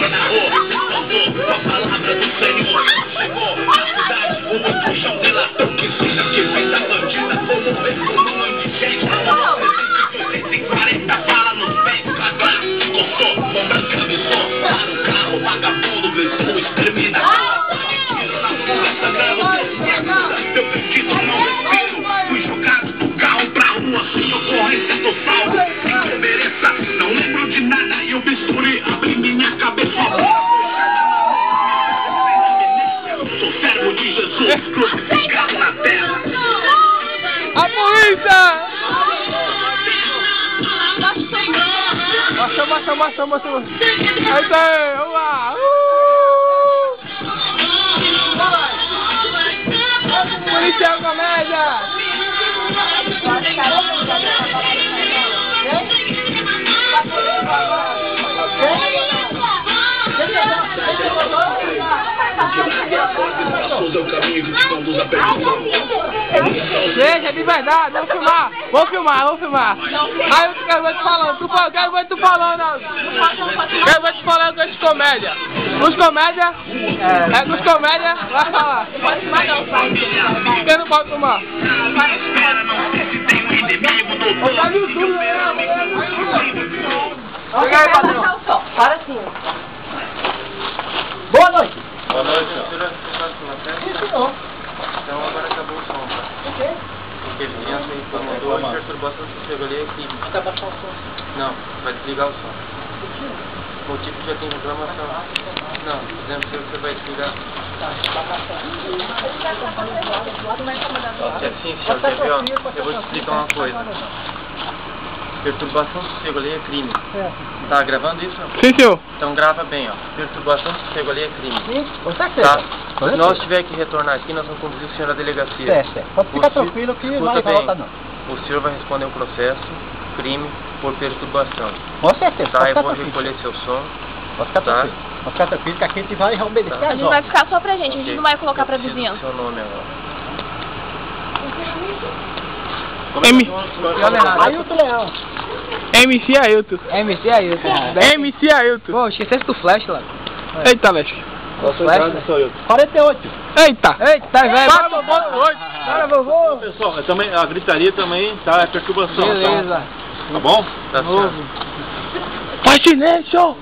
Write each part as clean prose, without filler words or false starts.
na rua, faltou a palavra do Senhor. Chegou a cidade, o puxão dela tão que ensina que fez a bandida. Como ver como um indigente. 140 bala no peito, quadrado, cortou, mão branca, missão. Para o carro, vagabundo, grisou, extermina. Tiro na fuga, sangrando, eu perdido, não respiro. Fui jogado do carro pra rua, sem ocorrência total. Sem que eu mereça, não lembro de nada. E eu misturei, abri minha cabeça. Sou servo de Jesus, crucificado na terra. A polícia! Mostra. Aí tá, vamos lá! Policial Comédia! Deixa de verdade, vamos filmar. Aí o cara vai te falando, tu falando, quero ver te falando com os comédia. Os comédia, vai falar. Quem não pode filmar? Tá no YouTube, Chega aí, patrão. Para sim. Boa noite. Boa noite, senhor. Então agora acabou o som, tá? Por quê? Porque ele tinha incomodou a perturbação do sossego ali aqui. Vai baixar o som. Não, vai desligar o som. O tipo já tem reclamação. Não, dizendo que você vai desligar. É assim, senhor, quer ver, ó? Eu vou te explicar uma coisa. Perturbação do sossego ali é crime. Tá gravando isso? Sim, senhor. Então grava bem, ó. Perturbação do sossego ali é crime. Sim, tá Tá? certo. Se nós tiver que retornar aqui, nós vamos conduzir o senhor à delegacia. Certo. Pode ficar tranquilo que não vai voltar não. O senhor vai responder um processo, crime, por perturbação. Com certeza. Tá, eu vou recolher seu som. Pode ficar Tá? tranquilo. Pode ficar tranquilo que aqui a gente vai obedecer Tá. A gente vai ficar só pra gente, a gente não vai colocar pra preciso vizinhança. do seu nome agora. Ailton Leão. MC Ailton. MC Ailton. MC Ailton. Pô, esquecesse do flash lá. Eita, Leste. O flash. 48. Eita, velho. Bora, vovô. Pessoal, também, a gritaria também tá, é perturbação. Beleza. Tá bom? Tá certo. Fascination.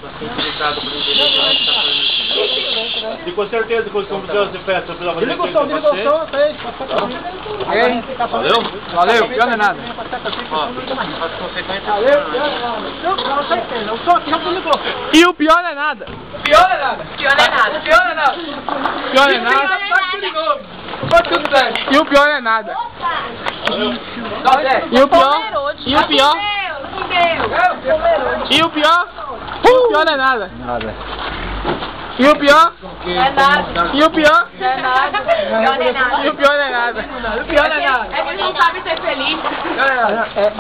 E com certeza, quando estamos de festa, eu precisava Desliga o som, Valeu? Valeu, pior não é nada. Ó, as consequências. Com certeza. O som aqui já desligou. E o pior não é nada. Pior é nada. Pior não é nada. E o pior é nada. E o pior não é nada. Nada. E o pior? É nada. E o pior? Não é nada. Pior é nada. E o pior não é nada. É que eles não sabem ser felizes.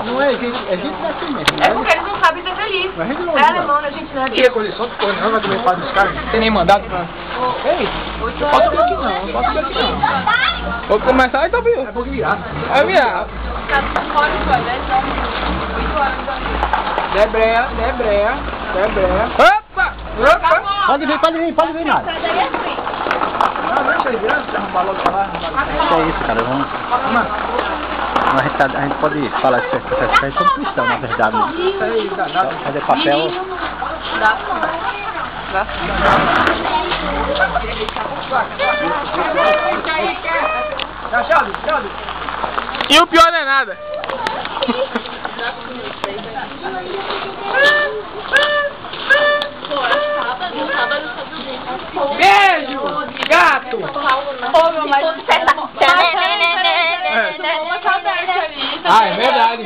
Não é gente assim mesmo. É porque eles não sabem ser felizes. Mas a gente não É alemão, né, gente? Não é E condição de coisa, não vai comer para dos caras. Não tem nem mandado pra. Ei, não pode comer aqui não. Não pode comer aqui não. Vou começar então, viu? É pouco virar. Vai virar. Debreia. Opa! Pode vir nada. Não, deixa ele virar, você arrumar logo pra lá. É isso, cara, vamos. A gente pode falar que vocês são cristãos, na verdade. Isso aí, danado. Fazer papel. E o pior não é nada. Beijo, gato. Ah, é verdade.